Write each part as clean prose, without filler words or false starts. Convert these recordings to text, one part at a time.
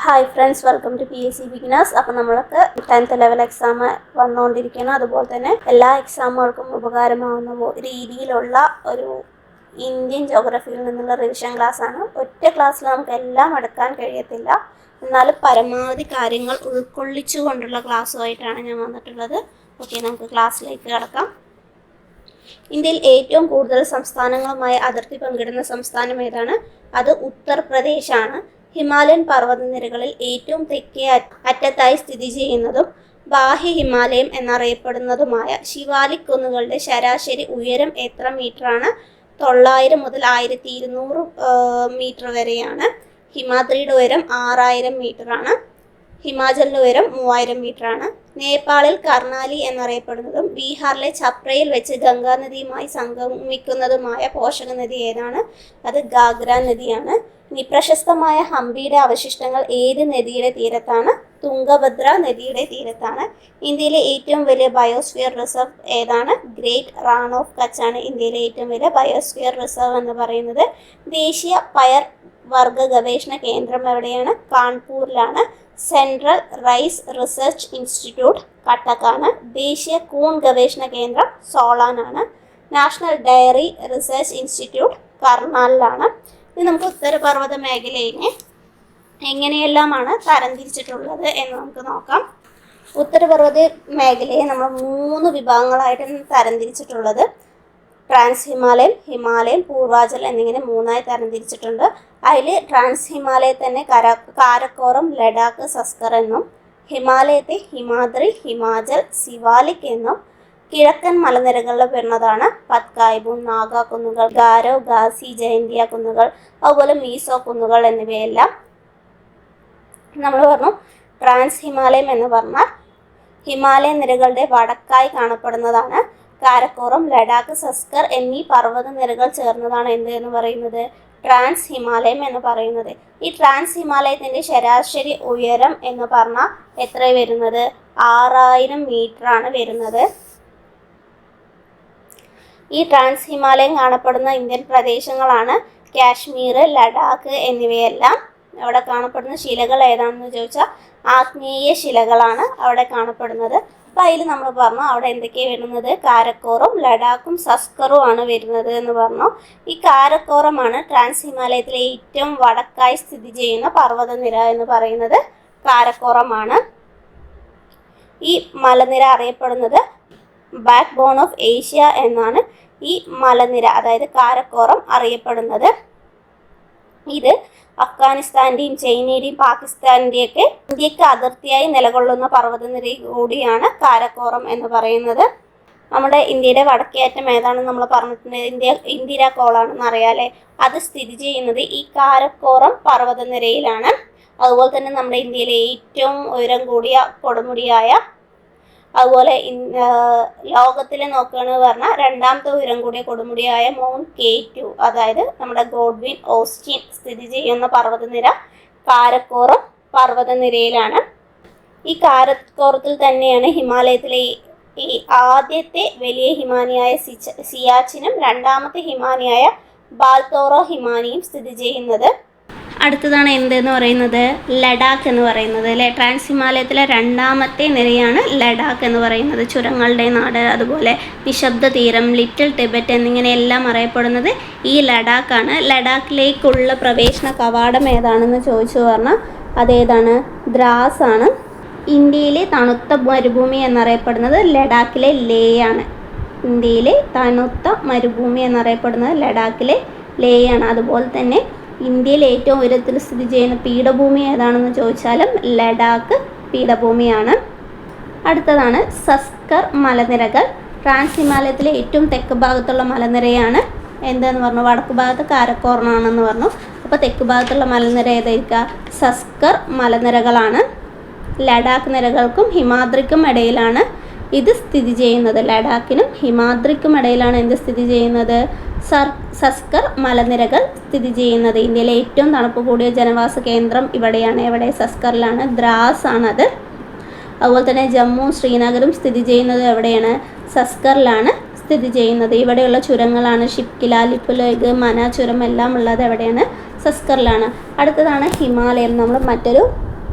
Hi friends, welcome to PSC beginners. അപ്പോൾ നമ്മൾക്ക് 10th level exam വന്നുകൊണ്ടിരിക്കുന്നു. അതുപോലെ തന്നെ എല്ലാ എക്സാമുകൾക്കും ഉപകാരമാവുന്ന രീതിയിലുള്ള ഒരു ഇന്ത്യൻ ജോഗ്രഫിയിൽ നിന്നുള്ള റിവിഷൻ ക്ലാസ്സാണ്. ഒറ്റ ക്ലാസ്സിൽ നമുക്ക് എല്ലാം എടുക്കാൻ കഴിയത്തില്ല, എന്നാലും പരമാവധി കാര്യങ്ങൾ ഉൾക്കൊള്ളിച്ചുകൊണ്ടുള്ള ക്ലാസ്സുമായിട്ടാണ് ഞാൻ വന്നിട്ടുള്ളത്. ഓക്കെ, നമുക്ക് ക്ലാസ്സിലേക്ക് കടക്കാം. ഇന്ത്യയിൽ ഏറ്റവും കൂടുതൽ സംസ്ഥാനങ്ങളുമായി അതിർത്തി പങ്കിടുന്ന സംസ്ഥാനം ഏതാണ്? അത് ഉത്തർപ്രദേശാണ്. ഹിമാലയൻ പർവ്വതനിരകളിൽ ഏറ്റവും തെക്കേ അറ്റത്തായി സ്ഥിതി ചെയ്യുന്നതും ബാഹ്യ ഹിമാലയം എന്നറിയപ്പെടുന്നതുമായ ശിവാലിക് കുന്നുകളുടെ ശരാശരി ഉയരം എത്ര മീറ്ററാണ്? 900 മുതൽ 1200 മീറ്റർ വരെയാണ്. ഹിമാദ്രിയുടെ ഉയരം 6000 മീറ്ററാണ്. ഹിമാചലിൻ്റെ ഉയരം 3000 മീറ്ററാണ്. നേപ്പാളിൽ കർണാലി എന്നറിയപ്പെടുന്നതും ബീഹാറിലെ ഛപ്രയിൽ വെച്ച് ഗംഗാനദിയുമായി സംഗമിക്കുന്നതുമായ പോഷക നദി ഏതാണ്? അത് ഗാഗ്ര നദിയാണ്. ഇനി പ്രശസ്തമായ ഹംപിയുടെ അവശിഷ്ടങ്ങൾ ഏത് നദിയുടെ തീരത്താണ്? തുംഗഭദ്ര നദിയുടെ തീരത്താണ്. ഇന്ത്യയിലെ ഏറ്റവും വലിയ ബയോസ്ഫിയർ റിസർവ് ഏതാണ്? ഗ്രേറ്റ് റാൺ ഓഫ് കച്ചാണ് ഇന്ത്യയിലെ ഏറ്റവും വലിയ ബയോസ്ഫിയർ റിസർവ് എന്ന് പറയുന്നത്. ദേശീയ പയർ വർഗ ഗവേഷണ കേന്ദ്രം എവിടെയാണ്? കാൺപൂരിലാണ്. സെൻട്രൽ റൈസ് റിസർച്ച് ഇൻസ്റ്റിറ്റ്യൂട്ട് കട്ടക്കാണ്. ദേശീയ കൂൺ ഗവേഷണ കേന്ദ്രം സോളാനാണ്. നാഷണൽ ഡയറി റിസർച്ച് ഇൻസ്റ്റിറ്റ്യൂട്ട് കർണാലിലാണ്. ഇനി നമുക്ക് ഉത്തരപർവ്വത മേഖലയെ എങ്ങനെയെല്ലാമാണ് തരംതിരിച്ചിട്ടുള്ളത് എന്ന് നമുക്ക് നോക്കാം. ഉത്തരപർവ്വത മേഖലയെ നമ്മൾ 3 വിഭാഗങ്ങളായിട്ടാണ് തരംതിരിച്ചിട്ടുള്ളത്. ട്രാൻസ് ഹിമാലയൻ, ഹിമാലയൻ, പൂർവാചൽ എന്നിങ്ങനെ 3ആയി തരംതിരിച്ചിട്ടുണ്ട്. അതിൽ ട്രാൻസ് ഹിമാലയെ തന്നെ കാരക്കോറം, ലഡാക്ക്, സസ്കർ എന്നും, ഹിമാലയത്തെ ഹിമാദ്രി, ഹിമാചൽ, സിവാലിക് എന്നും, കിഴക്കൻ മലനിരകളിൽ വരുന്നതാണ് പത്കായ്ബൂൺ, നാഗ കുന്നുകൾ, ഗാരോ, ഖാസി, ജയന്തിയ കുന്നുകൾ, അതുപോലെ മീസോ കുന്നുകൾ എന്നിവയെല്ലാം. നമ്മൾ പറഞ്ഞു ട്രാൻസ് ഹിമാലയം എന്ന് പറഞ്ഞാൽ ഹിമാലയ നിരകളുടെ വടക്കായി കാണപ്പെടുന്നതാണ്. കാരക്കോറം, ലഡാക്ക്, സസ്കർ എന്നീ പർവ്വത നിരകൾ ചേർന്നതാണ് എന്ത് എന്ന് പറയുന്നത്? ട്രാൻസ് ഹിമാലയം എന്ന് പറയുന്നത്. ഈ ട്രാൻസ് ഹിമാലയത്തിൻ്റെ ശരാശരി ഉയരം എന്ന് പറഞ്ഞാൽ എത്ര വരുന്നത്? 6000 മീറ്ററാണ് വരുന്നത്. ഈ ട്രാൻസ് ഹിമാലയം കാണപ്പെടുന്ന ഇന്ത്യൻ പ്രദേശങ്ങളാണ് കാശ്മീർ, ലഡാക്ക് എന്നിവയെല്ലാം. അവിടെ കാണപ്പെടുന്ന ശിലകൾ ഏതാണെന്ന് ചോദിച്ചാൽ ആഗ്നേയ ശിലകളാണ് അവിടെ കാണപ്പെടുന്നത്. അപ്പോൾ അതിൽ നമ്മൾ പറഞ്ഞു അവിടെ എന്തൊക്കെയാണ് വരുന്നത്? കാരക്കോറും, ലഡാക്കും, സസ്കറും ആണ് വരുന്നത് എന്ന് പറഞ്ഞു. ഈ കാരക്കോറമാണ് ട്രാൻസ് ഹിമാലയത്തിലെ ഏറ്റവും വടക്കായി സ്ഥിതി ചെയ്യുന്ന പർവ്വതനിര എന്ന് പറയുന്നത് കാരക്കോറമാണ്. ഈ മലനിര അറിയപ്പെടുന്നത് ബാക്ക് ബോൺ ഓഫ് ഏഷ്യ എന്നാണ് ഈ മലനിര, അതായത് കാരക്കോറം അറിയപ്പെടുന്നത്. ഇത് അഫ്ഗാനിസ്ഥാൻ്റെയും ചൈനയുടെയും പാകിസ്ഥാൻ്റെയൊക്കെ ഇന്ത്യക്ക് അതിർത്തിയായി നിലകൊള്ളുന്ന പർവ്വതനിര കൂടിയാണ് കാരക്കോറം എന്ന് പറയുന്നത്. നമ്മുടെ ഇന്ത്യയുടെ വടക്കേ അറ്റം ഏതാണെന്ന് നമ്മൾ പറഞ്ഞിട്ടുണ്ട്, ഇന്ദിരാ കോളാണെന്ന് അറിയാലേ. അത് സ്ഥിതി ചെയ്യുന്നത് ഈ കാരക്കോറം പർവ്വതനിരയിലാണ്. അതുപോലെ തന്നെ നമ്മുടെ ഇന്ത്യയിലെ ഏറ്റവും ഉയരം കൂടിയ കൊടുമുടിയായ, അതുപോലെ ലോകത്തിൽ നോക്കുകയാണെന്ന് പറഞ്ഞാൽ 2ാമത്തെ ഉയരം കൂടിയ കൊടുമുടിയായ മൗണ്ട് K2, അതായത് നമ്മുടെ ഗോഡ്വിൻ ഓസ്റ്റിൻ സ്ഥിതി ചെയ്യുന്ന പർവ്വതനിര കാരക്കോറം പർവ്വതനിരയിലാണ്. ഈ കാരക്കോറത്തിൽ തന്നെയാണ് ഹിമാലയത്തിലെ ഈ ആദ്യത്തെ വലിയ ഹിമാനിയായ സിയാച്ചിനും 2ാമത്തെ ഹിമാനിയായ ബാൽത്തോറോ ഹിമാനിയും സ്ഥിതി ചെയ്യുന്നത്. അടുത്തതാണ് എന്തെന്ന് പറയുന്നത്? ലഡാക്ക് എന്ന് പറയുന്നത്. ട്രാൻസ് ഹിമാലയത്തിലെ 2ാമത്തെ നിരയാണ് ലഡാക്ക് എന്ന് പറയുന്നത്. ചുരങ്ങളുടെ നാട്, അതുപോലെ നിശബ്ദ തീരം, ലിറ്റിൽ ടിബറ്റ് എന്നിങ്ങനെയെല്ലാം അറിയപ്പെടുന്നത് ഈ ലഡാക്കാണ്. ലഡാക്കിലേക്കുള്ള പ്രവേശന കവാടം ഏതാണെന്ന് ചോദിച്ചു പറഞ്ഞാൽ അതേതാണ്? ദ്രാസ് ആണ്. ഇന്ത്യയിലെ തണുത്ത മരുഭൂമി എന്നറിയപ്പെടുന്നത് ലഡാക്കിലെ ലേ ആണ്. ഇന്ത്യയിലെ തണുത്ത മരുഭൂമി എന്നറിയപ്പെടുന്നത് ലഡാക്കിലെ ലേ ആണ്. അതുപോലെ തന്നെ ഇന്ത്യയിൽ ഏറ്റവും ഉയരത്തിൽ സ്ഥിതി ചെയ്യുന്ന പീഠഭൂമി ഏതാണെന്ന് ചോദിച്ചാലും ലഡാക്ക് പീഠഭൂമിയാണ്. അടുത്തതാണ് സസ്കർ മലനിരകൾ. ട്രാൻസ് ഹിമാലയത്തിലെ ഏറ്റവും തെക്ക് ഭാഗത്തുള്ള മലനിരയാണ് എന്താന്ന് പറഞ്ഞു? വടക്ക് ഭാഗത്ത് കാരക്കോറമാണെന്ന് പറഞ്ഞു. അപ്പോൾ തെക്ക് ഭാഗത്തുള്ള മലനിര ഏതായിരിക്കുക? സസ്കർ മലനിരകളാണ്. ലഡാക്ക് നിരകൾക്കും ഹിമാദ്രിക്കും ഇടയിലാണ് ഇത് സ്ഥിതി ചെയ്യുന്നത്. ലഡാക്കിനും ഹിമാദ്രിക്കും ഇടയിലാണ് എന്ത് സ്ഥിതി ചെയ്യുന്നത്? സസ്കർ മലനിരകൾ സ്ഥിതി ചെയ്യുന്നത്. ഇന്ത്യയിലെ ഏറ്റവും തണുപ്പ് കൂടിയ ജനവാസ കേന്ദ്രം ഇവിടെയാണ്. എവിടെ? സസ്കറിലാണ്. ദ്രാസ് ആണത്. അതുപോലെ തന്നെ ജമ്മു, ശ്രീനഗറും സ്ഥിതി ചെയ്യുന്നത് എവിടെയാണ്? സസ്കറിലാണ് സ്ഥിതി ചെയ്യുന്നത്. ഇവിടെയുള്ള ചുരങ്ങളാണ് ഷിപ്കില, ലിപുലേഖ്, മന ചുരം എല്ലാം ഉള്ളത് എവിടെയാണ്? സസ്കറിലാണ്. അടുത്തതാണ് ഹിമാലയം. നമ്മൾ മറ്റൊരു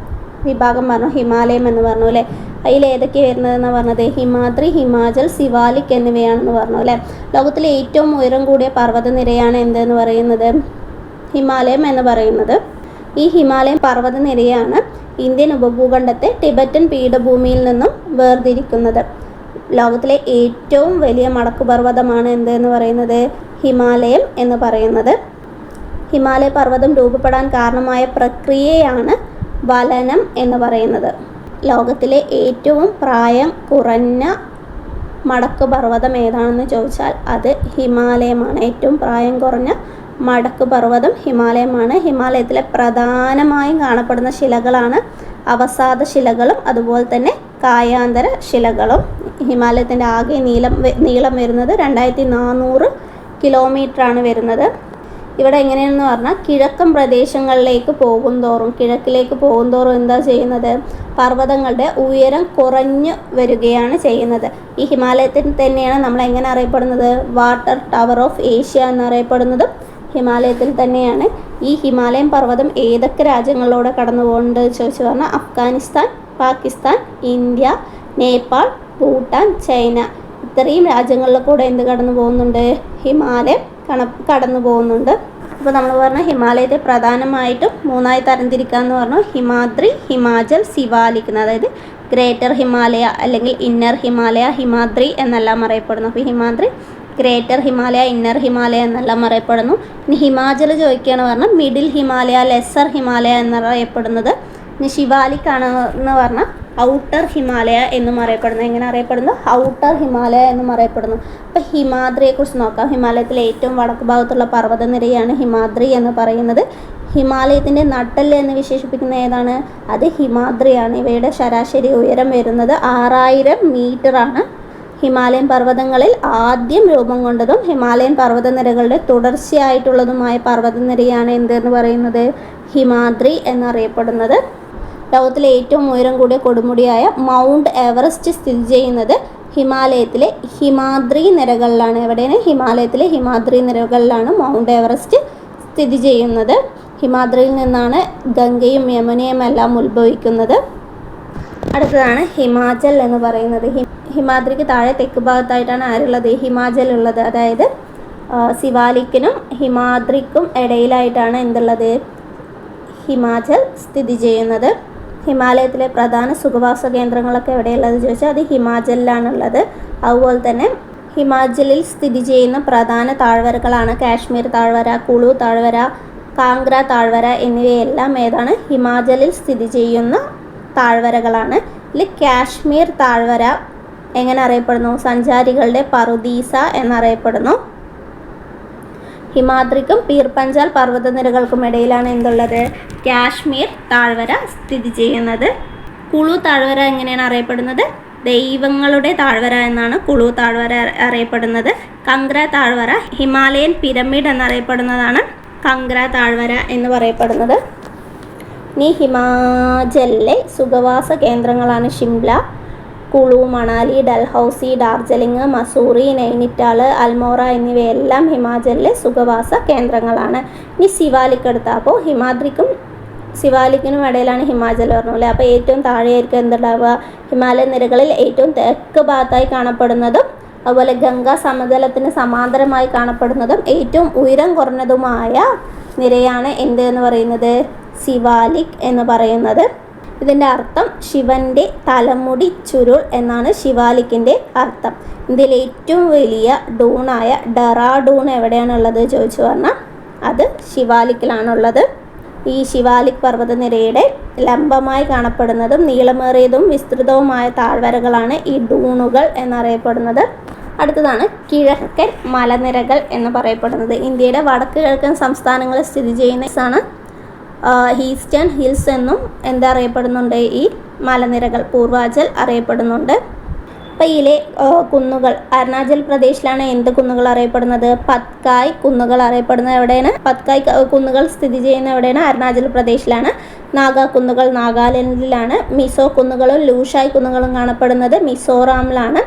വിഭാഗം പറഞ്ഞു? ഹിമാലയം എന്ന് പറഞ്ഞു അല്ലേ. അതിൽ ഏതൊക്കെ വരുന്നതെന്ന് പറഞ്ഞത്? ഹിമാദ്രി, ഹിമാചൽ, സിവാലിക് എന്നിവയാണെന്ന് പറഞ്ഞു അല്ലേ. ലോകത്തിലെ ഏറ്റവും ഉയരം കൂടിയ പർവ്വതനിരയാണ് എന്തെന്ന് പറയുന്നത്? ഹിമാലയം എന്ന് പറയുന്നത്. ഈ ഹിമാലയം പർവ്വതനിരയാണ് ഇന്ത്യൻ ഉപഭൂഖണ്ഡത്തെ ടിബറ്റൻ പീഠഭൂമിയിൽ നിന്നും വേർതിരിക്കുന്നത്. ലോകത്തിലെ ഏറ്റവും വലിയ മടക്കുപർവ്വതമാണ് എന്തെന്ന് പറയുന്നത്? ഹിമാലയം എന്ന് പറയുന്നത്. ഹിമാലയ പർവ്വതം രൂപപ്പെടാൻ കാരണമായ പ്രക്രിയയാണ് വലനം എന്ന് പറയുന്നത്. ലോകത്തിലെ ഏറ്റവും പ്രായം കുറഞ്ഞ മടക്കുപർവ്വതം ഏതാണെന്ന് ചോദിച്ചാൽ അത് ഹിമാലയമാണ്. ഏറ്റവും പ്രായം കുറഞ്ഞ മടക്കുപർവ്വതം ഹിമാലയമാണ്. ഹിമാലയത്തിലെ പ്രധാനമായും കാണപ്പെടുന്ന ശിലകളാണ് അവസാദ ശിലകളും അതുപോലെ തന്നെ കായാന്തര ശിലകളും. ഹിമാലയത്തിൻ്റെ ആകെ നീളം വരുന്നത് 2400 കിലോമീറ്ററാണ് വരുന്നത്. ഇവിടെ എങ്ങനെയാണെന്ന് പറഞ്ഞാൽ കിഴക്കൻ പ്രദേശങ്ങളിലേക്ക് കിഴക്കിലേക്ക് പോകുന്തോറും എന്താ ചെയ്യുന്നത്? പർവ്വതങ്ങളുടെ ഉയരം കുറഞ്ഞു വരികയാണ് ചെയ്യുന്നത്. ഈ ഹിമാലയത്തിൽ തന്നെയാണ് നമ്മൾ എങ്ങനെ അറിയപ്പെടുന്നത്? വാട്ടർ ടവർ ഓഫ് ഏഷ്യ എന്നറിയപ്പെടുന്നതും ഹിമാലയത്തിൽ തന്നെയാണ്. ഈ ഹിമാലയൻ പർവ്വതം ഏതൊക്കെ രാജ്യങ്ങളിലൂടെ കടന്നു പോകുന്നുണ്ട് ചോദിച്ചു പറഞ്ഞാൽ അഫ്ഗാനിസ്ഥാൻ, പാകിസ്ഥാൻ, ഇന്ത്യ, നേപ്പാൾ, ഭൂട്ടാൻ, ചൈന ഇത്രയും രാജ്യങ്ങളിൽ കൂടെ എന്ത് കടന്നു പോകുന്നുണ്ട്? ഹിമാലയം കടന്നു പോകുന്നുണ്ട്. അപ്പോൾ നമ്മൾ പറഞ്ഞ ഹിമാലയത്തെ പ്രധാനമായിട്ടും 3ആയി തരംതിരിക്കാമെന്ന് പറഞ്ഞു. ഹിമാദ്രി, ഹിമാചൽ, സിവാലിക്. അതായത് ഗ്രേറ്റർ ഹിമാലയ അല്ലെങ്കിൽ ഇന്നർ ഹിമാലയ, ഹിമാദ്രി എന്നെല്ലാം അറിയപ്പെടുന്നു. അപ്പോൾ ഹിമാദ്രി, ഗ്രേറ്റർ ഹിമാലയ, ഇന്നർ ഹിമാലയ എന്നെല്ലാം അറിയപ്പെടുന്നു. ഇനി ഹിമാചൽ ചോദിക്കുകയാണ് പറഞ്ഞാൽ മിഡിൽ ഹിമാലയ, ലെസ്സർ ഹിമാലയ എന്നറിയപ്പെടുന്നത്. ഇനി ശിവാലിക് ആണ് എന്ന് പറഞ്ഞാൽ ഔട്ടർ ഹിമാലയ എന്നും അറിയപ്പെടുന്നു. എങ്ങനെ അറിയപ്പെടുന്നു? ഔട്ടർ ഹിമാലയ എന്നും അറിയപ്പെടുന്നു. അപ്പോൾ ഹിമാദ്രിയെക്കുറിച്ച് നോക്കാം. ഹിമാലയത്തിലെ ഏറ്റവും വടക്ക് ഭാഗത്തുള്ള പർവ്വതനിരയാണ് ഹിമാദ്രി എന്ന് പറയുന്നത്. ഹിമാലയത്തിൻ്റെ നട്ടെല്ല് എന്ന് വിശേഷിപ്പിക്കുന്ന ഏതാണ്? അത് ഹിമാദ്രിയാണ്. ഇവയുടെ ശരാശരി ഉയരം വരുന്നത് 6000 മീറ്ററാണ്. ഹിമാലയൻ പർവ്വതങ്ങളിൽ ആദ്യം രൂപം കൊണ്ടതും ഹിമാലയൻ പർവ്വതനിരകളുടെ തുടർച്ചയായിട്ടുള്ളതുമായ പർവ്വതനിരയാണ് എന്തെന്ന് പറയുന്നത്? ഹിമാദ്രി എന്നറിയപ്പെടുന്നത്. ലോകത്തിലെ ഏറ്റവും ഉയരം കൂടിയ കൊടുമുടിയായ മൗണ്ട് എവറസ്റ്റ് സ്ഥിതി ചെയ്യുന്നത് ഹിമാലയത്തിലെ ഹിമാദ്രി നിരകളിലാണ്. എവിടെയാണ്? ഹിമാലയത്തിലെ ഹിമാദ്രി നിരകളിലാണ് മൗണ്ട് എവറസ്റ്റ് സ്ഥിതി ചെയ്യുന്നത്. ഹിമാദ്രിയിൽ നിന്നാണ് ഗംഗയും യമുനയും എല്ലാം ഉത്ഭവിക്കുന്നത്. അടുത്തതാണ് ഹിമാചൽ എന്ന് പറയുന്നത്. ഹിമാദ്രിക്ക് താഴെ തെക്ക് ഭാഗത്തായിട്ടാണ് ആരുള്ളത്? ഹിമാചൽ ഉള്ളത്. അതായത് സിവാലിക്കിനും ഹിമാദ്രിക്കും ഇടയിലായിട്ടാണ് എന്തുള്ളത്? ഹിമാചൽ സ്ഥിതി ചെയ്യുന്നത്. ഹിമാലയത്തിലെ പ്രധാന സുഖവാസ കേന്ദ്രങ്ങളൊക്കെ എവിടെയുള്ളത് ചോദിച്ചാൽ അത് ഹിമാചലിലാണുള്ളത്. അതുപോലെ തന്നെ ഹിമാചലിൽ സ്ഥിതി ചെയ്യുന്ന പ്രധാന താഴ്വരകളാണ് കാശ്മീർ താഴ്വര, കുളു താഴ്വര, കാംഗ്ര താഴ്വര എന്നിവയെല്ലാം ഏതാണ്? ഹിമാചലിൽ സ്ഥിതി ചെയ്യുന്ന താഴ്വരകളാണ്. ഇതിൽ കാശ്മീർ താഴ്വര എങ്ങനെ അറിയപ്പെടുന്നു? സഞ്ചാരികളുടെ പറുദീസ എന്നറിയപ്പെടുന്നു. ഹിമാദ്രിക്കും പീർ പഞ്ചാൽ പർവ്വതനിരകൾക്കും ഇടയിലാണ് എന്തുള്ളത്? കാശ്മീർ താഴ്വര സ്ഥിതി ചെയ്യുന്നത്. കുളു താഴ്വര എങ്ങനെയാണ് അറിയപ്പെടുന്നത്? ദൈവങ്ങളുടെ താഴ്വര എന്നാണ് കുളു താഴ്വര അറിയപ്പെടുന്നത്. കംഗ്ര താഴ്വര ഹിമാലയൻ പിരമിഡ് എന്നറിയപ്പെടുന്നതാണ് കംഗ്ര താഴ്വര എന്ന് പറയപ്പെടുന്നത്. ഇനി ഹിമാചലിലെ സുഖവാസ കേന്ദ്രങ്ങളാണ് ഷിംല, കുളു, മണാലി, ഡൽഹൌസി, ഡാർജിലിംഗ്, മസൂറി, നൈനിറ്റാൾ, അൽമോറ എന്നിവയെല്ലാം ഹിമാചലിലെ സുഖവാസ കേന്ദ്രങ്ങളാണ്. ഇനി സിവാലിക് എടുത്താൽ അപ്പോൾ ഹിമാദ്രിക്കും സിവാലിക്കിനും ഇടയിലാണ് ഹിമാചൽ പറഞ്ഞു അല്ലേ. അപ്പോൾ ഏറ്റവും താഴെയായിരിക്കും എന്തുണ്ടാവുക? ഹിമാലയ നിരകളിൽ ഏറ്റവും തെക്ക് ഭാഗത്തായി കാണപ്പെടുന്നതും അതുപോലെ ഗംഗാ സമതലത്തിന് സമാന്തരമായി കാണപ്പെടുന്നതും ഏറ്റവും ഉയരം കുറഞ്ഞതുമായ നിരയാണ് എന്ത് എന്ന് പറയുന്നത്? സിവാലിക് എന്ന് പറയുന്നത്. ഇതിൻ്റെ അർത്ഥം ശിവൻ്റെ തലമുടി ചുരുൾ എന്നാണ് ശിവാലിക്കിൻ്റെ അർത്ഥം. ഇന്ത്യയിലെ ഏറ്റവും വലിയ ഡൂണായ ഡെറാഡൂൺ എവിടെയാണുള്ളത് ചോദിച്ചു പറഞ്ഞാൽ അത് ശിവാലിക്കിലാണുള്ളത്. ഈ ശിവാലിക് പർവ്വതനിരയുടെ ലംബമായി കാണപ്പെടുന്നതും നീളമേറിയതും വിസ്തൃതവുമായ താഴ്വരകളാണ് ഈ ഡൂണുകൾ എന്നറിയപ്പെടുന്നത്. അടുത്തതാണ് കിഴക്കൻ മലനിരകൾ എന്ന് പറയപ്പെടുന്നത്. ഇന്ത്യയുടെ വടക്ക് കിഴക്കൻ സംസ്ഥാനങ്ങളിൽ സ്ഥിതി ചെയ്യുന്ന ഈസ്റ്റേൺ ഹിൽസ് എന്നും എന്താ അറിയപ്പെടുന്നുണ്ട്? ഈ മലനിരകൾ പൂർവാചൽ അറിയപ്പെടുന്നുണ്ട്. അപ്പോൾ ഇതിലെ കുന്നുകൾ അരുണാചൽ പ്രദേശിലാണ് എന്ത് കുന്നുകൾ അറിയപ്പെടുന്നത്? പത്കായ് കുന്നുകൾ അറിയപ്പെടുന്നത് എവിടെയാണ്? പത്കായ് കുന്നുകൾ സ്ഥിതി ചെയ്യുന്ന എവിടെയാണ്? അരുണാചൽ പ്രദേശിലാണ്. നാഗ കുന്നുകൾ നാഗാലാൻഡിലാണ്. മിസോ കുന്നുകളും ലൂഷായ് കുന്നുകളും കാണപ്പെടുന്നത് മിസോറാമിലാണ്.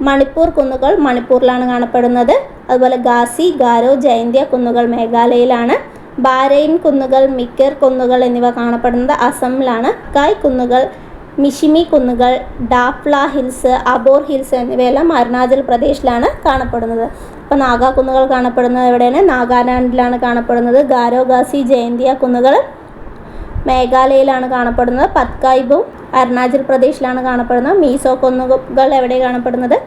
മണിപ്പൂർ കുന്നുകൾ മണിപ്പൂരിലാണ് കാണപ്പെടുന്നത്. അതുപോലെ ഗാസി, ഗാരോ, ജൈന്ത്യ കുന്നുകൾ മേഘാലയയിലാണ്. ബാരൈൻ കുന്നുകൾ, മിക്കർ കുന്നുകൾ എന്നിവ കാണപ്പെടുന്നത് അസമിലാണ്. കായ് കുന്നുകൾ, മിഷിമി കുന്നുകൾ, ഡാഫ്ല ഹിൽസ്, അബോർ ഹിൽസ് എന്നിവയെല്ലാം അരുണാചൽ പ്രദേശിലാണ് കാണപ്പെടുന്നത്. അപ്പോൾ നാഗാ കുന്നുകൾ കാണപ്പെടുന്നത് എവിടെയാണ്? നാഗാലാൻഡിലാണ് കാണപ്പെടുന്നത്. ഗാരോ ഖാസി, ജയന്തിയ കുന്നുകൾ മേഘാലയയിലാണ് കാണപ്പെടുന്നത്. പത്കായ്ബും അരുണാചൽ പ്രദേശിലാണ് കാണപ്പെടുന്നത്. മീസോ കുന്നുകൾ എവിടെ കാണപ്പെടുന്നത്?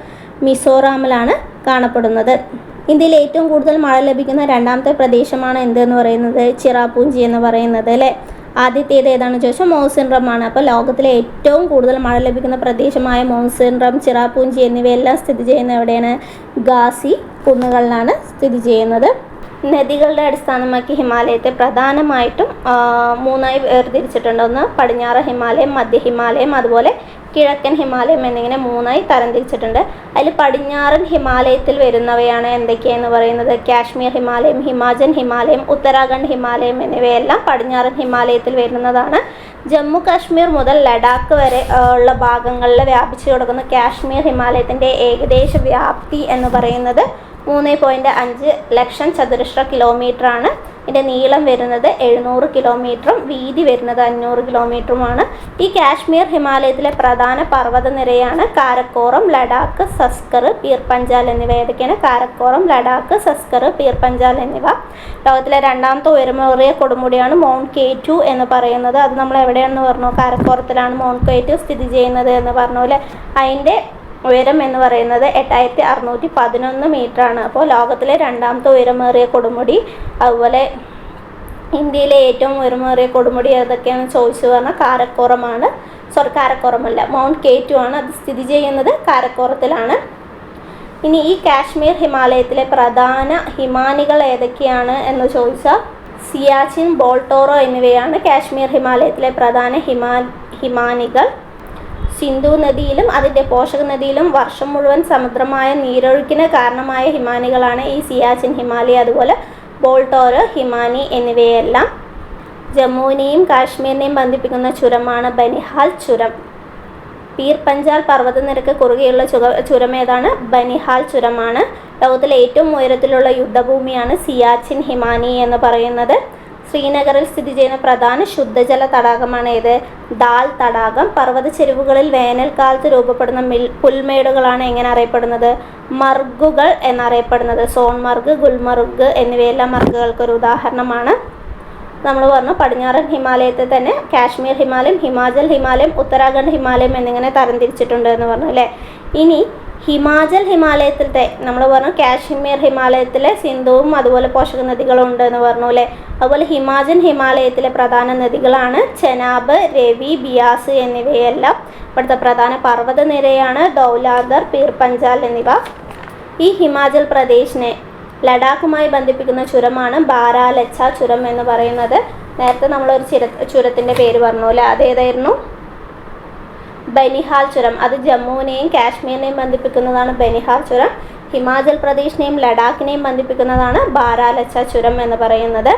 മിസോറാമിലാണ് കാണപ്പെടുന്നത്. ഇന്ത്യയിൽ ഏറ്റവും കൂടുതൽ മഴ ലഭിക്കുന്ന രണ്ടാമത്തെ പ്രദേശമാണ് എന്തെന്ന് പറയുന്നത്? ചിറാപുഞ്ചി എന്ന് പറയുന്നത് അല്ലേ. ആദ്യത്തേത് ഏതാണെന്ന് ചോദിച്ചാൽ മൗസിൻഡ്രം ആണ്. അപ്പോൾ ലോകത്തിലെ ഏറ്റവും കൂടുതൽ മഴ ലഭിക്കുന്ന പ്രദേശമായ മൗസിൻഡ്രം, ചിറാപുഞ്ചി എന്നിവയെല്ലാം സ്ഥിതി ചെയ്യുന്നത് എവിടെയാണ്? ഖാസി കുന്നുകളിലാണ് സ്ഥിതി ചെയ്യുന്നത്. നദികളുടെ അടിസ്ഥാനമാക്കി ഹിമാലയത്തെ പ്രധാനമായിട്ടും മൂന്നായി വേർതിരിച്ചിട്ടുണ്ട്. ഒന്ന് പടിഞ്ഞാറ് ഹിമാലയം, മധ്യ ഹിമാലയം, അതുപോലെ കിഴക്കൻ ഹിമാലയം എന്നിങ്ങനെ മൂന്നായി തരംതിരിച്ചിട്ടുണ്ട്. അതിൽ പടിഞ്ഞാറൻ ഹിമാലയത്തിൽ വരുന്നവയാണ് എന്തൊക്കെയെന്ന് പറയുന്നത്? കാശ്മീർ ഹിമാലയം, ഹിമാചൽ ഹിമാലയം, ഉത്തരാഖണ്ഡ് ഹിമാലയം എന്നിവയെല്ലാം പടിഞ്ഞാറൻ ഹിമാലയത്തിൽ വരുന്നതാണ്. ജമ്മു കാശ്മീർ മുതൽ ലഡാക്ക് വരെ ഉള്ള ഭാഗങ്ങളിൽ വ്യാപിച്ചു കിടക്കുന്ന കാശ്മീർ ഹിമാലയത്തിൻ്റെ ഏകദേശ വ്യാപ്തി എന്ന് പറയുന്നത് 3.5 ലക്ഷം ചതുരശ്ര കിലോമീറ്ററാണ്. ഇതിൻ്റെ നീളം വരുന്നത് 700 കിലോമീറ്ററും വീതി വരുന്നത് 500 കിലോമീറ്ററുമാണ്. ഈ കാശ്മീർ ഹിമാലയത്തിലെ പ്രധാന പർവ്വതനിരയാണ് കാരക്കോറം, ലഡാക്ക്, സസ്കർ, പീർ പഞ്ചാൽ എന്നിവ. ഏതൊക്കെയാണ്? കാരക്കോറം, ലഡാക്ക്, സസ്കർ, പീർ പഞ്ചാൽ എന്നിവ. ലോകത്തിലെ രണ്ടാമത്തെ ഉയരമേറിയ കൊടുമുടിയാണ് മൗണ്ട് K2 എന്ന് പറയുന്നത്. അത് നമ്മൾ എവിടെയാണെന്ന് പറഞ്ഞു? കാരക്കോറത്തിലാണ് മൗണ്ട് K2 സ്ഥിതി ചെയ്യുന്നത് എന്ന് പറഞ്ഞു അല്ലേ. അതിൻ്റെ ഉയരം എന്ന് പറയുന്നത് 8611 മീറ്ററാണ്. അപ്പോൾ ലോകത്തിലെ രണ്ടാമത്തെ ഉയരമേറിയ കൊടുമുടി, അതുപോലെ ഇന്ത്യയിലെ ഏറ്റവും ഉയരമേറിയ കൊടുമുടി ഏതൊക്കെയാണെന്ന് ചോദിച്ചു പറഞ്ഞാൽ കാരക്കോറമാണ്. കാരക്കോറമല്ല, മൗണ്ട് K2 ആണ്. അത് സ്ഥിതി ചെയ്യുന്നത് കാരക്കോറത്തിലാണ്. ഇനി ഈ കാശ്മീർ ഹിമാലയത്തിലെ പ്രധാന ഹിമാനികൾ ഏതൊക്കെയാണ് എന്ന് ചോദിച്ചാൽ സിയാച്ചിൻ, ബോൾട്ടോറോ എന്നിവയാണ് കാശ്മീർ ഹിമാലയത്തിലെ പ്രധാന ഹിമാനികൾ. സിന്ധു നദിയിലും അതിൻ്റെ പോഷക നദിയിലും വർഷം മുഴുവൻ സമുദ്രമായ നീരൊഴുക്കിന് കാരണമായ ഹിമാനികളാണ് ഈ സിയാച്ചിൻ ഹിമാലയ, അതുപോലെ ബോൾട്ടോറോ ഹിമാനി എന്നിവയെല്ലാം. ജമ്മുവിനെയും കാശ്മീരിനെയും ബന്ധിപ്പിക്കുന്ന ചുരമാണ് ബനിഹാൽ ചുരം. പീർ പഞ്ചാൽ പർവ്വതനിരക്ക് കുറുകെയുള്ള ചുരം ഏതാണ്? ബനിഹാൽ ചുരമാണ്. ലോകത്തിലെ ഏറ്റവും ഉയരത്തിലുള്ള യുദ്ധഭൂമിയാണ് സിയാച്ചിൻ ഹിമാനി എന്ന് പറയുന്നത്. ശ്രീനഗറിൽ സ്ഥിതി ചെയ്യുന്ന പ്രധാന ശുദ്ധജല തടാകമാണ് ഏത്? ദാൽ തടാകം. പർവ്വത ചെരുവുകളിൽ വേനൽക്കാലത്ത് രൂപപ്പെടുന്ന പുൽമേടുകളാണ് എങ്ങനെ അറിയപ്പെടുന്നത്? മർഗുകൾ എന്നറിയപ്പെടുന്നത്. സോൺമർഗ്, ഗുൽമർഗ് എന്നിവയെല്ലാം മർഗുകൾക്കൊരു ഉദാഹരണമാണ്. നമ്മൾ പറഞ്ഞു പടിഞ്ഞാറൻ ഹിമാലയത്തെ തന്നെ കാശ്മീർ ഹിമാലയം, ഹിമാചൽ ഹിമാലയം, ഉത്തരാഖണ്ഡ് ഹിമാലയം എന്നിങ്ങനെ തരംതിരിച്ചിട്ടുണ്ട് എന്ന് പറഞ്ഞു അല്ലേ. ഇനി ഹിമാചൽ ഹിമാലയത്തിലത്തെ നമ്മൾ പറഞ്ഞു കാശ്മീർ ഹിമാലയത്തിലെ സിന്ധുവും അതുപോലെ പോഷക നദികളും ഉണ്ട് എന്ന് പറഞ്ഞു അല്ലേ. അതുപോലെ ഹിമാചൽ ഹിമാലയത്തിലെ പ്രധാന നദികളാണ് ചെനാബ്, രവി, ബിയാസ് എന്നിവയെല്ലാം. ഇവിടുത്തെ പ്രധാന പർവ്വത നിരയാണ് ധൗലാധർ, പീർ പഞ്ചാൽ എന്നിവ. ഈ ഹിമാചൽ പ്രദേശിനെ ലഡാക്കുമായി ബന്ധിപ്പിക്കുന്ന ചുരമാണ് ബാരാലച്ച ചുരം എന്ന് പറയുന്നത്. നേരത്തെ നമ്മളൊരു ചുരത്തിൻ്റെ പേര് പറഞ്ഞു അല്ലേ, അതേതായിരുന്നു? ബനിഹാൽ ചുരം. അത് ജമ്മുവിനെയും കാശ്മീരിനെയും ബന്ധിപ്പിക്കുന്നതാണ് ബനിഹാൽ ചുരം. ഹിമാചൽ പ്രദേശിനെയും ലഡാക്കിനെയും ബന്ധിപ്പിക്കുന്നതാണ് ബാരാലച്ച ചുരം എന്ന് പറയുന്നത്.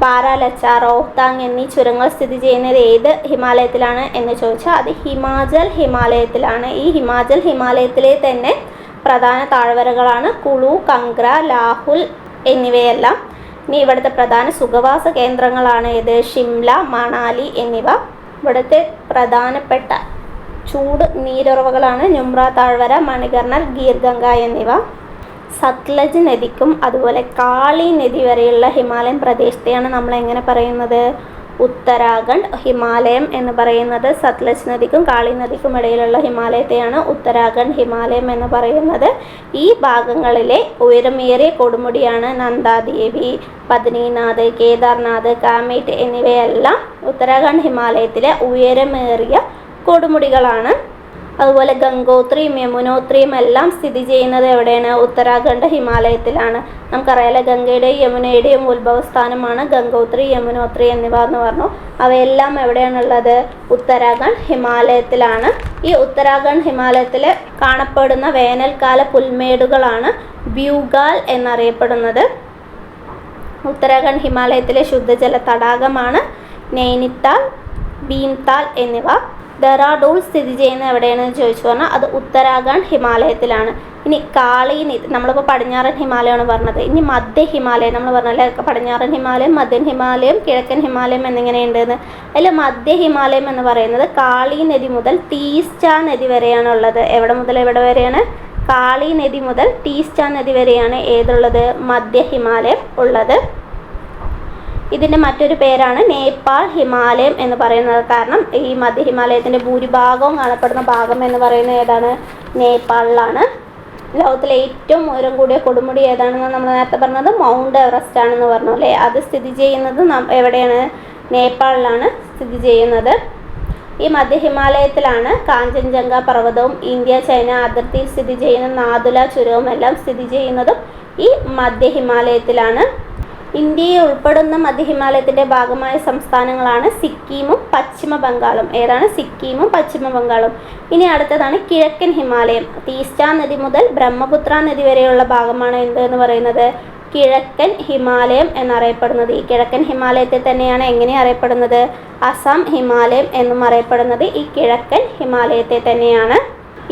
ബാരാലച്ച, റോഹ്താങ് എന്നീ ചുരങ്ങൾ സ്ഥിതി ചെയ്യുന്നത് ഏത് ഹിമാലയത്തിലാണ് എന്ന് ചോദിച്ചാൽ അത് ഹിമാചൽ ഹിമാലയത്തിലാണ്. ഈ ഹിമാചൽ ഹിമാലയത്തിലെ തന്നെ പ്രധാന താഴ്വരകളാണ് കുളു, കംഗ്ര, ലാഹുൽ എന്നിവയെല്ലാം. ഇനി ഇവിടുത്തെ പ്രധാന സുഖവാസ കേന്ദ്രങ്ങളാണ് ഏത്? ഷിംല, മണാലി എന്നിവ. ഇവിടുത്തെ പ്രധാനപ്പെട്ട ചൂട് നീരുറവകളാണ് നുമ്ര താഴ്വര, മണികർണൽ, ഗീർഗംഗ എന്നിവ. സത്ലജ് നദിക്കും അതുപോലെ കാളി നദി വരെയുള്ള ഹിമാലയൻ പ്രദേശത്തെയാണ് നമ്മൾ എങ്ങനെ പറയുന്നത്? ഉത്തരാഖണ്ഡ് ഹിമാലയം എന്ന് പറയുന്നത്. സത്ലജ് നദിക്കും കാളി നദിക്കും ഇടയിലുള്ള ഹിമാലയത്തെയാണ് ഉത്തരാഖണ്ഡ് ഹിമാലയം എന്ന് പറയുന്നത്. ഈ ഭാഗങ്ങളിലെ ഉയരമേറിയ കൊടുമുടിയാണ് നന്ദാദേവി, ബദ്രീനാഥ്, കേദാർനാഥ്, കാമേറ്റ് എന്നിവയെല്ലാം ഉത്തരാഖണ്ഡ് ഹിമാലയത്തിലെ ഉയരമേറിയ കൊടുമുടികളാണ്. അതുപോലെ ഗംഗോത്രിയും യമുനോത്രിയും എല്ലാം സ്ഥിതി ചെയ്യുന്നത് എവിടെയാണ്? ഉത്തരാഖണ്ഡ് ഹിമാലയത്തിലാണ്. നമുക്കറിയാലോ ഗംഗയുടെയും യമുനയുടെയും ഉത്ഭവസ്ഥാനമാണ് ഗംഗോത്രി, യമുനോത്രി എന്നിവ എന്ന് പറഞ്ഞു. അവയെല്ലാം എവിടെയാണുള്ളത്? ഉത്തരാഖണ്ഡ് ഹിമാലയത്തിലാണ്. ഈ ഉത്തരാഖണ്ഡ് ഹിമാലയത്തിൽ കാണപ്പെടുന്ന വേനൽക്കാല പുൽമേടുകളാണ് ബ്യൂഗാൽ എന്നറിയപ്പെടുന്നത്. ഉത്തരാഖണ്ഡ് ഹിമാലയത്തിലെ ശുദ്ധജല തടാകമാണ് നൈനിത്താൽ, ഭീംതാൽ എന്നിവ. ഡെറാഡൂൺ സ്ഥിതി ചെയ്യുന്നത് എവിടെയാണെന്ന് ചോദിച്ചു പറഞ്ഞാൽ അത് ഉത്തരാഖണ്ഡ് ഹിമാലയത്തിലാണ്. ഇനി കാളി നദി, നമ്മളിപ്പോൾ പടിഞ്ഞാറൻ ഹിമാലയമാണ് പറഞ്ഞത്. ഇനി മധ്യ ഹിമാലയം നമ്മൾ പറഞ്ഞല്ലേ, പടിഞ്ഞാറൻ ഹിമാലയം, മധ്യൻ ഹിമാലയം, കിഴക്കൻ ഹിമാലയം എന്നിങ്ങനെയുണ്ടെന്ന്. അതിൽ മധ്യ ഹിമാലയം എന്ന് പറയുന്നത് കാളി നദി മുതൽ തീസ്റ്റ നദി വരെയാണുള്ളത്. എവിടെ മുതൽ എവിടെ വരെയാണ്? കാളി നദി മുതൽ തീസ്റ്റ നദി വരെയാണ് ഏതുള്ളത്? മധ്യ ഹിമാലയം ഉള്ളത്. ഇതിൻ്റെ മറ്റൊരു പേരാണ് നേപ്പാൾ ഹിമാലയം എന്ന് പറയുന്നത്. കാരണം ഈ മധ്യ ഹിമാലയത്തിൻ്റെ ഭൂരിഭാഗവും കാണപ്പെടുന്ന ഭാഗം എന്ന് പറയുന്നത് ഏതാണ്? നേപ്പാളിലാണ്. ലോകത്തിലെ ഏറ്റവും ഉയരം കൂടിയ കൊടുമുടി ഏതാണെന്ന് നമ്മൾ നേരത്തെ പറഞ്ഞത് മൗണ്ട് എവറസ്റ്റ് ആണെന്ന് പറഞ്ഞു അല്ലേ. അത് സ്ഥിതി ചെയ്യുന്നത് എവിടെയാണ്? നേപ്പാളിലാണ് സ്ഥിതി ചെയ്യുന്നത്. ഈ മധ്യ ഹിമാലയത്തിലാണ് കാഞ്ചൻജംഗ പർവ്വതവും ഇന്ത്യ ചൈന അതിർത്തിയിൽ സ്ഥിതി ചെയ്യുന്ന നാഥുല ചുരവും എല്ലാം സ്ഥിതി ചെയ്യുന്നതും ഈ മധ്യ ഹിമാലയത്തിലാണ്. ഇന്ത്യയെ ഉൾപ്പെടുന്ന മധ്യ ഹിമാലയത്തിൻ്റെ ഭാഗമായ സംസ്ഥാനങ്ങളാണ് സിക്കിമും പശ്ചിമ ബംഗാളും. ഏതാണ്? സിക്കിമും പശ്ചിമ ബംഗാളും. ഇനി അടുത്തതാണ് കിഴക്കൻ ഹിമാലയം. തീസ്റ്റ നദി മുതൽ ബ്രഹ്മപുത്ര നദി വരെയുള്ള ഭാഗമാണ് എന്തെന്ന് പറയുന്നത്? കിഴക്കൻ ഹിമാലയം എന്നറിയപ്പെടുന്നത്. ഈ കിഴക്കൻ ഹിമാലയത്തെ തന്നെയാണ് എങ്ങനെ അറിയപ്പെടുന്നത്? അസം ഹിമാലയം എന്നും അറിയപ്പെടുന്നത് ഈ കിഴക്കൻ ഹിമാലയത്തെ തന്നെയാണ്.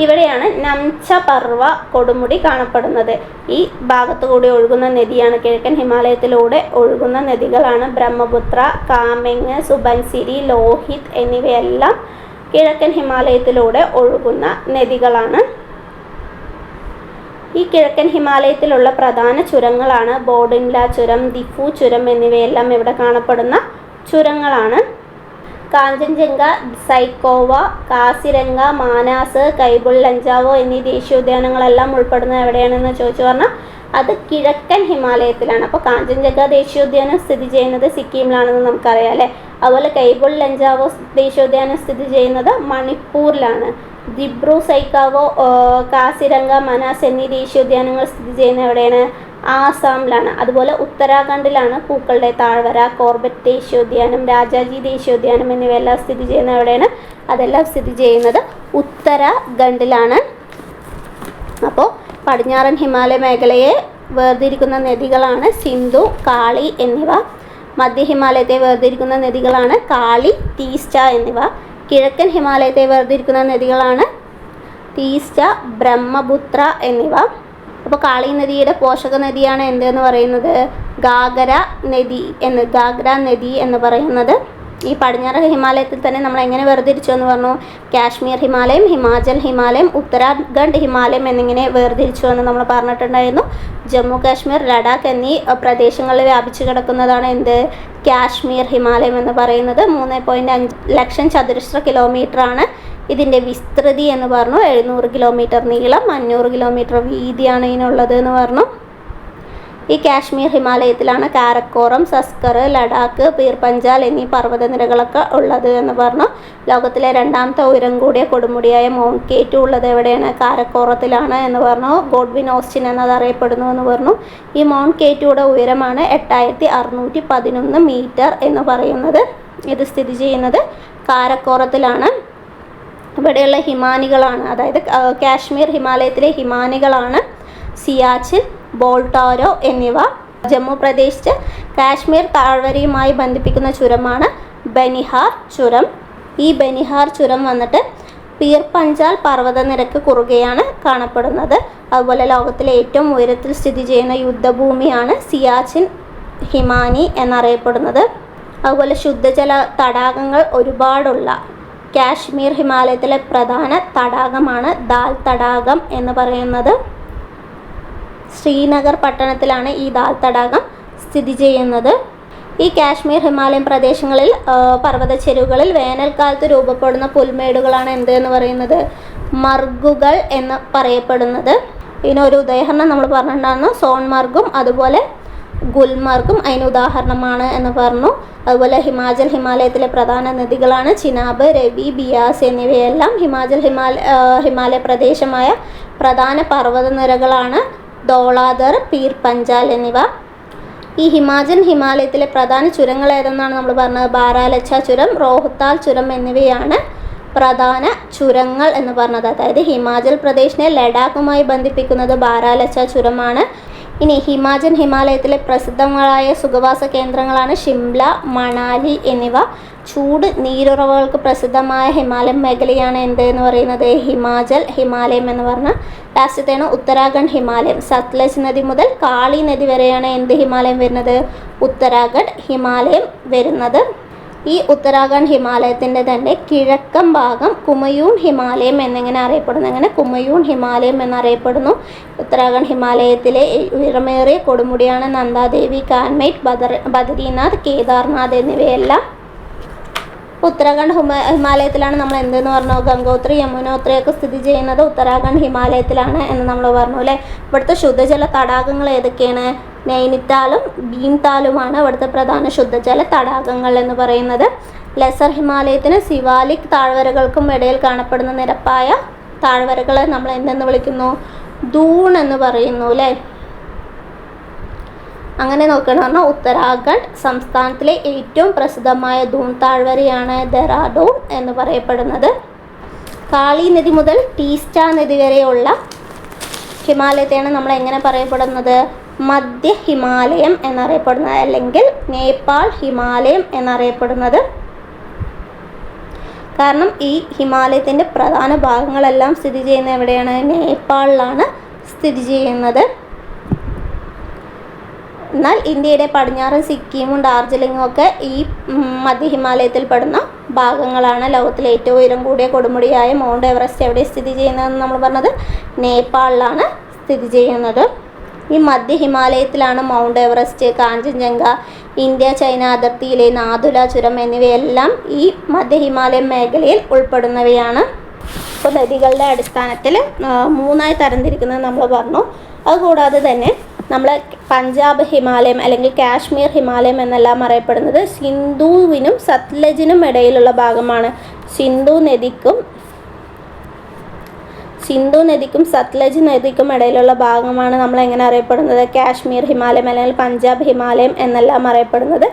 ഇവിടെയാണ് നംച പർവ്വ കൊടുമുടി കാണപ്പെടുന്നത്. ഈ ഭാഗത്തു കൂടി ഒഴുകുന്ന നദിയാണ്, കിഴക്കൻ ഹിമാലയത്തിലൂടെ ഒഴുകുന്ന നദികളാണ് ബ്രഹ്മപുത്ര, കാമെങ്, സുബൻസിരി, ലോഹിത് എന്നിവയെല്ലാം കിഴക്കൻ ഹിമാലയത്തിലൂടെ ഒഴുകുന്ന നദികളാണ്. ഈ കിഴക്കൻ ഹിമാലയത്തിലുള്ള പ്രധാന ചുരങ്ങളാണ് ബോഡിൻല ചുരം, ദിഫു ചുരം എന്നിവയെല്ലാം ഇവിടെ കാണപ്പെടുന്ന ചുരങ്ങളാണ്. കാഞ്ചൻജംഗ, സൈക്കോവ, കാസിരംഗ, മാനാസ്, കൈബുൾ ലഞ്ചാവോ എന്നീ ദേശീയോദ്യാനങ്ങളെല്ലാം ഉൾപ്പെടുന്നത് എവിടെയാണെന്ന് ചോദിച്ചു പറഞ്ഞാൽ അത് കിഴക്കൻ ഹിമാലയത്തിലാണ്. അപ്പോൾ കാഞ്ചൻജംഗ ദേശീയോദ്യാനം സ്ഥിതി ചെയ്യുന്നത് സിക്കിമിലാണെന്ന് നമുക്കറിയാം അല്ലേ. അതുപോലെ കൈബുൾ ലഞ്ചാവോ ദേശീയോദ്യാനം സ്ഥിതി ചെയ്യുന്നത് മണിപ്പൂരിലാണ്. ദിബ്രു സൈക്കാവോ, കാസിരംഗ, മനാസ് എന്നീ ദേശീയോദ്യാനങ്ങൾ സ്ഥിതി ചെയ്യുന്നത് എവിടെയാണ്? ആസാമിലാണ്. അതുപോലെ ഉത്തരാഖണ്ഡിലാണ് പൂക്കളുടെ താഴ്വര, കോർബറ്റ് ദേശീയോദ്യാനം, രാജാജി ദേശീയോദ്യാനം എന്നിവയെല്ലാം സ്ഥിതി ചെയ്യുന്നത് എവിടെയാണ്? അതെല്ലാം സ്ഥിതി ചെയ്യുന്നത് ഉത്തരാഖണ്ഡിലാണ്. അപ്പോൾ പടിഞ്ഞാറൻ ഹിമാലയ മേഖലയെ വേർതിരിക്കുന്ന നദികളാണ് സിന്ധു, കാളി എന്നിവ. മധ്യ ഹിമാലയത്തെ വേർതിരിക്കുന്ന നദികളാണ് കാളി, തീസ്റ്റ എന്നിവ. കിഴക്കൻ ഹിമാലയത്തെ വേർതിരിക്കുന്ന നദികളാണ് തീസ്റ്റ, ബ്രഹ്മപുത്ര എന്നിവ. അപ്പോൾ കാളി നദിയുടെ പോഷക നദിയാണ് എന്തെന്ന് പറയുന്നത്? ഗാഗ്ര നദി എന്ന് പറയുന്നത്. ഈ പടിഞ്ഞാറൻ ഹിമാലയത്തിൽ തന്നെ നമ്മൾ എങ്ങനെ വേർതിരിച്ചു എന്ന് പറഞ്ഞു? കാശ്മീർ ഹിമാലയം, ഹിമാചൽ ഹിമാലയം, ഉത്തരാഖണ്ഡ് ഹിമാലയം എന്നിങ്ങനെ വേർതിരിച്ചു എന്ന് നമ്മൾ പറഞ്ഞിട്ടുണ്ടായിരുന്നു. ജമ്മു കാശ്മീർ, ലഡാക്ക് എന്നീ പ്രദേശങ്ങളിൽ വ്യാപിച്ചു കിടക്കുന്നതാണ് എന്ത്? കാശ്മീർ ഹിമാലയം എന്ന് പറയുന്നത്. 3.5 ലക്ഷം ചതുരശ്ര കിലോമീറ്ററാണ് ഇതിൻ്റെ വിസ്തൃതി എന്ന് പറഞ്ഞു. 700 കിലോമീറ്റർ നീളം, 500 കിലോമീറ്റർ വീതിയാണ് ഇതിനുള്ളത് എന്ന് പറഞ്ഞു. ഈ കാശ്മീർ ഹിമാലയത്തിലാണ് കാരക്കോറം, സസ്കർ, ലഡാക്ക്, പീർ പഞ്ചാൽ എന്നീ പർവ്വതനിരകളൊക്കെ ഉള്ളത് എന്ന് പറഞ്ഞു. ലോകത്തിലെ രണ്ടാമത്തെ ഉയരം കൂടിയ കൊടുമുടിയായ മൗണ്ട് കേറ്റു ഉള്ളത് എവിടെയാണ്? കാരക്കോറത്തിലാണ് എന്ന് പറഞ്ഞു. ഗോഡ്വിൻ ഓസ്റ്റിൻ എന്നത് അറിയപ്പെടുന്നു എന്ന് പറഞ്ഞു. ഈ മൗണ്ട് കേറ്റുയുടെ ഉയരമാണ് 8611 മീറ്റർ എന്ന് പറയുന്നത്. ഇത് സ്ഥിതി ചെയ്യുന്നത് കാരക്കോറത്തിലാണ്. ഇവിടെയുള്ള ഹിമാനികളാണ്, അതായത് കാശ്മീർ ഹിമാലയത്തിലെ ഹിമാനികളാണ് സിയാച്ചിൻ, ബോൾട്ടാരോ എന്നിവ. ജമ്മു പ്രദേശത്ത് കാശ്മീർ താഴ്വരയുമായി ബന്ധിപ്പിക്കുന്ന ചുരമാണ് ബനിഹാർ ചുരം. ഈ ബനിഹാർ ചുരം വന്നിട്ട് പീർ പഞ്ചാൽ പർവ്വതനിരക്ക് കുറുകെയാണ് കാണപ്പെടുന്നത്. അതുപോലെ ലോകത്തിലെ ഏറ്റവും ഉയരത്തിൽ സ്ഥിതി ചെയ്യുന്ന യുദ്ധഭൂമിയാണ് സിയാച്ചിൻ ഹിമാനി എന്നറിയപ്പെടുന്നത്. അതുപോലെ ശുദ്ധജല തടാകങ്ങൾ ഒരുപാടുള്ള കാശ്മീർ ഹിമാലയത്തിലെ പ്രധാന തടാകമാണ് ദാൽ തടാകം എന്ന് പറയുന്നത്. ശ്രീനഗർ പട്ടണത്തിലാണ് ഈ ദാൽ തടാകം സ്ഥിതി ചെയ്യുന്നത്. ഈ കാശ്മീർ ഹിമാലയൻ പ്രദേശങ്ങളിൽ പർവ്വത ചെരുവുകളിൽ വേനൽക്കാലത്ത് രൂപപ്പെടുന്ന പുൽമേടുകളാണ് എന്തെന്ന് പറയുന്നത്? മർഗുകൾ എന്ന് പറയപ്പെടുന്നത്. ഇതിനൊരു ഉദാഹരണം നമ്മൾ പറഞ്ഞിട്ടുണ്ടായിരുന്നു. സോൺമർഗും അതുപോലെ ഗുൽമർഗും അതിന് ഉദാഹരണമാണ് എന്ന് പറഞ്ഞു. അതുപോലെ ഹിമാചൽ ഹിമാലയത്തിലെ പ്രധാന നദികളാണ് ചിനാബ്, രവി, ബിയാസ് എന്നിവയെല്ലാം. ഹിമാലയ പ്രദേശമായ പ്രധാന പർവ്വതനിരകളാണ് ധോളാധർ, പീർ പഞ്ചാൽ എന്നിവ. ഈ ഹിമാലയത്തിലെ പ്രധാന ചുരങ്ങൾ ഏതെന്നാണ് നമ്മൾ പറഞ്ഞത്? ബാരാലച്ച ചുരം, റോഹ്താൽ ചുരം എന്നിവയാണ് പ്രധാന ചുരങ്ങൾ എന്ന് പറഞ്ഞത്. അതായത് ഹിമാചൽ പ്രദേശിനെ ലഡാക്കുമായി ബന്ധിപ്പിക്കുന്നത് ബാരാലച്ച ചുരമാണ്. ഇനി ഹിമാലയത്തിലെ പ്രസിദ്ധങ്ങളായ സുഖവാസ കേന്ദ്രങ്ങളാണ് ഷിംല, മണാലി എന്നിവ. ചൂട് നീരുറവകൾക്ക് പ്രസിദ്ധമായ ഹിമാലയൻ മേഖലയാണ് എന്ത് എന്ന് പറയുന്നത്? ഹിമാലയം എന്ന് പറഞ്ഞാൽ. ലാസ്റ്റത്തെയാണ് ഉത്തരാഖണ്ഡ് ഹിമാലയം. സത്ലജ് നദി മുതൽ കാളി നദി വരെയാണ് എന്ത് ഹിമാലയം വരുന്നത്? ഉത്തരാഖണ്ഡ് ഹിമാലയം വരുന്നത്. ഈ ഉത്തരാഖണ്ഡ് ഹിമാലയത്തിൻ്റെ തന്നെ കിഴക്കൻ ഭാഗം കുമയൂൺ ഹിമാലയം എന്നിങ്ങനെ അറിയപ്പെടുന്നു. അങ്ങനെ കുമയൂൺ ഹിമാലയം എന്നറിയപ്പെടുന്നു. ഉത്തരാഖണ്ഡ് ഹിമാലയത്തിലെ ഉയരമേറിയ കൊടുമുടിയാണ് നന്ദാദേവി, കാൻമൈറ്റ്, ബദരീനാഥ്, കേദാർനാഥ് എന്നിവയെല്ലാം. ഉത്തരാഖണ്ഡ് ഹിമാലയത്തിലാണ് നമ്മൾ എന്തെന്ന് പറഞ്ഞു? ഗംഗോത്രി, യമുനോത്രി ഒക്കെ സ്ഥിതി ചെയ്യുന്നത് ഉത്തരാഖണ്ഡ് ഹിമാലയത്തിലാണ് എന്ന് നമ്മൾ പറഞ്ഞു അല്ലേ. ഇവിടുത്തെ ശുദ്ധജല തടാകങ്ങൾ ഏതൊക്കെയാണ്? നൈനിത്താലും ഭീംതാലുമാണ് ഇവിടുത്തെ പ്രധാന ശുദ്ധജല തടാകങ്ങൾ എന്ന് പറയുന്നത്. ലെസർ ഹിമാലയത്തിന് സിവാലിക് താഴ്വരകൾക്കും ഇടയിൽ കാണപ്പെടുന്ന നിരപ്പായ താഴ്വരകളെ നമ്മൾ എന്തെന്ന് വിളിക്കുന്നു? ദൂൺ എന്ന് പറയുന്നു അല്ലേ. അങ്ങനെ നോക്കുകയാണെന്ന് പറഞ്ഞാൽ ഉത്തരാഖണ്ഡ് സംസ്ഥാനത്തിലെ ഏറ്റവും പ്രസിദ്ധമായ ദൂൺ താഴ്വരയാണ് ദെറാഡൂൺ എന്ന് പറയപ്പെടുന്നത്. കാളി നദി മുതൽ ടീസ്റ്റ നദി വരെയുള്ള ഹിമാലയത്തെയാണ് നമ്മൾ എങ്ങനെ പറയപ്പെടുന്നത്? മധ്യ ഹിമാലയം എന്നറിയപ്പെടുന്നത്, അല്ലെങ്കിൽ നേപ്പാൾ ഹിമാലയം എന്നറിയപ്പെടുന്നത്. കാരണം ഈ ഹിമാലയത്തിൻ്റെ പ്രധാന ഭാഗങ്ങളെല്ലാം സ്ഥിതി ചെയ്യുന്നത് എവിടെയാണ്? നേപ്പാളിലാണ് സ്ഥിതി ചെയ്യുന്നത്. എന്നാൽ ഇന്ത്യയുടെ പടിഞ്ഞാറൻ സിക്കിമും ഡാർജിലിംഗും ഒക്കെ ഈ മധ്യ ഹിമാലയത്തിൽ പെടുന്ന ഭാഗങ്ങളാണ്. ലോകത്തിലെ ഏറ്റവും ഉയരം കൂടിയ കൊടുമുടിയായ മൗണ്ട് എവറസ്റ്റ് എവിടെ സ്ഥിതി ചെയ്യുന്നതെന്ന് നമ്മൾ പറഞ്ഞത്? നേപ്പാളിലാണ് സ്ഥിതി ചെയ്യുന്നത്. ഈ മധ്യ ഹിമാലയത്തിലാണ് Mount Everest, Kanchenjunga, India China അതിർത്തിയിലെ നാഥുല ചുരം എന്നിവയെല്ലാം ഈ മധ്യ ഹിമാലയൻ മേഖലയിൽ ഉൾപ്പെടുന്നവയാണ്. ഇപ്പോൾ നദികളുടെ അടിസ്ഥാനത്തിൽ 3ആയി തരംതിരിക്കുന്നത് നമ്മൾ പറഞ്ഞു. അതുകൂടാതെ തന്നെ നമ്മൾ പഞ്ചാബ് ഹിമാലയം അല്ലെങ്കിൽ കാശ്മീർ ഹിമാലയം എന്നെല്ലാം അറിയപ്പെടുന്നത് സിന്ധുവിനും സത്ലജിനും ഇടയിലുള്ള ഭാഗമാണ്. സിന്ധു നദിക്കും സത്ലജ് നദിക്കും ഇടയിലുള്ള ഭാഗമാണ് നമ്മൾ എങ്ങനെ അറിയപ്പെടുന്നത്? കാശ്മീർ ഹിമാലയം അല്ലെങ്കിൽ പഞ്ചാബ് ഹിമാലയം എന്നെല്ലാം അറിയപ്പെടുന്നത്.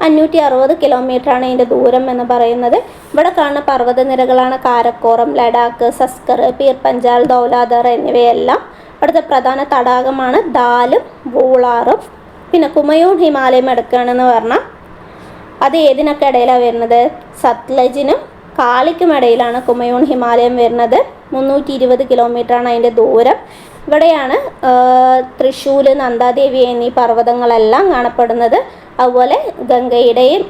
560 കിലോമീറ്ററാണ് ഇതിൻ്റെ ദൂരം എന്ന് പറയുന്നത്. ഇവിടെ കാണുന്ന പർവ്വതനിരകളാണ് കാരക്കോറം, ലഡാക്ക്, സസ്കർ, പീർ പഞ്ചാൽ, ധൗലാധർ എന്നിവയെല്ലാം. അവിടുത്തെ പ്രധാന തടാകമാണ് ദാലും വൂളാറും. പിന്നെ കുമയൂൺ ഹിമാലയം എടുക്കുകയാണെന്ന് പറഞ്ഞാൽ അത് ഏതിനൊക്കെ ഇടയിലാണ് വരുന്നത്? സത്ലജിനും കാളിക്കും ഇടയിലാണ് കുമയൂൺ ഹിമാലയം വരുന്നത്. 320 കിലോമീറ്ററാണ് അതിൻ്റെ ദൂരം. ഇവിടെയാണ് തൃശ്ശൂർ, നന്ദാദേവി എന്നീ പർവ്വതങ്ങളെല്ലാം കാണപ്പെടുന്നത്. അതുപോലെ ഗംഗയുടെയും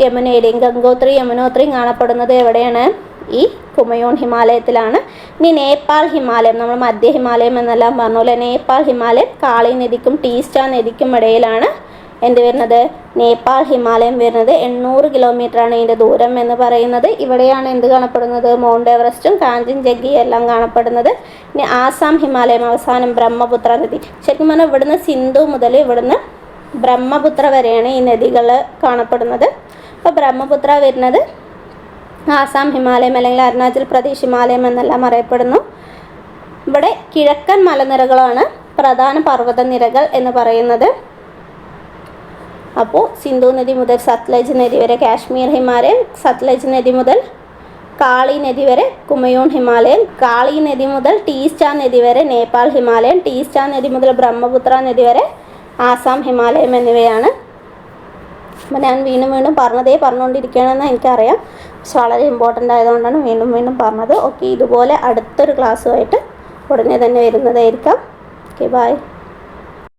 യമുനയുടെയും ഗംഗോത്രി, യമുനോത്രിയും കാണപ്പെടുന്നത് എവിടെയാണ്? ഈ കുമയൂൺ ഹിമാലയത്തിലാണ്. ഇനി നേപ്പാൾ ഹിമാലയം, നമ്മൾ മധ്യ ഹിമാലയം എന്നെല്ലാം പറഞ്ഞ നേപ്പാൾ ഹിമാലയം കാളി നദിക്കും ടീസ്റ്റ നദിക്കും ഇടയിലാണ് എന്ത് വരുന്നത്? നേപ്പാൾ ഹിമാലയം വരുന്നത്. 800 കിലോമീറ്ററാണ് ഇതിൻ്റെ ദൂരം എന്ന് പറയുന്നത്. ഇവിടെയാണ് എന്ത് കാണപ്പെടുന്നത്? മൗണ്ട് എവറസ്റ്റും കാഞ്ചൻജംഗയും എല്ലാം കാണപ്പെടുന്നത്. ഇനി ആസാം ഹിമാലയം അവസാനം ബ്രഹ്മപുത്ര നദി. ശരിക്കും പറഞ്ഞാൽ ഇവിടുന്ന് സിന്ധു മുതൽ ഇവിടുന്ന് ബ്രഹ്മപുത്ര വരെയാണ് ഈ നദികൾ കാണപ്പെടുന്നത്. അപ്പോൾ ബ്രഹ്മപുത്ര വരുന്നത് ആസാം ഹിമാലയം അല്ലെങ്കിൽ അരുണാചൽ പ്രദേശ് ഹിമാലയം എന്നെല്ലാം അറിയപ്പെടുന്നു. ഇവിടെ കിഴക്കൻ മലനിരകളാണ് പ്രധാന പർവ്വതനിരകൾ എന്ന് പറയുന്നത്. അപ്പോൾ സിന്ധു നദി മുതൽ സത്ലജ് നദി വരെ കാശ്മീർ ഹിമാലയം, സത്ലജ് നദി മുതൽ കാളി നദി വരെ കുമയൂൺ ഹിമാലയം, കാളി നദി മുതൽ ടീസ്റ്റ നദി വരെ നേപ്പാൾ ഹിമാലയം, ടീസ്റ്റ നദി മുതൽ ബ്രഹ്മപുത്ര നദി വരെ ആസാം ഹിമാലയം എന്നിവയാണ്. അപ്പോൾ ഞാൻ വീണ്ടും പറഞ്ഞുകൊണ്ടിരിക്കുകയാണെന്ന് എനിക്കറിയാം. പക്ഷെ വളരെ ഇമ്പോർട്ടൻ്റ് ആയതുകൊണ്ടാണ് വീണ്ടും പറഞ്ഞത്. ഓക്കെ, ഇതുപോലെ അടുത്തൊരു ക്ലാസ്സുമായിട്ട് ഉടനെ തന്നെ വരുന്നതായിരിക്കാം. Okay, by.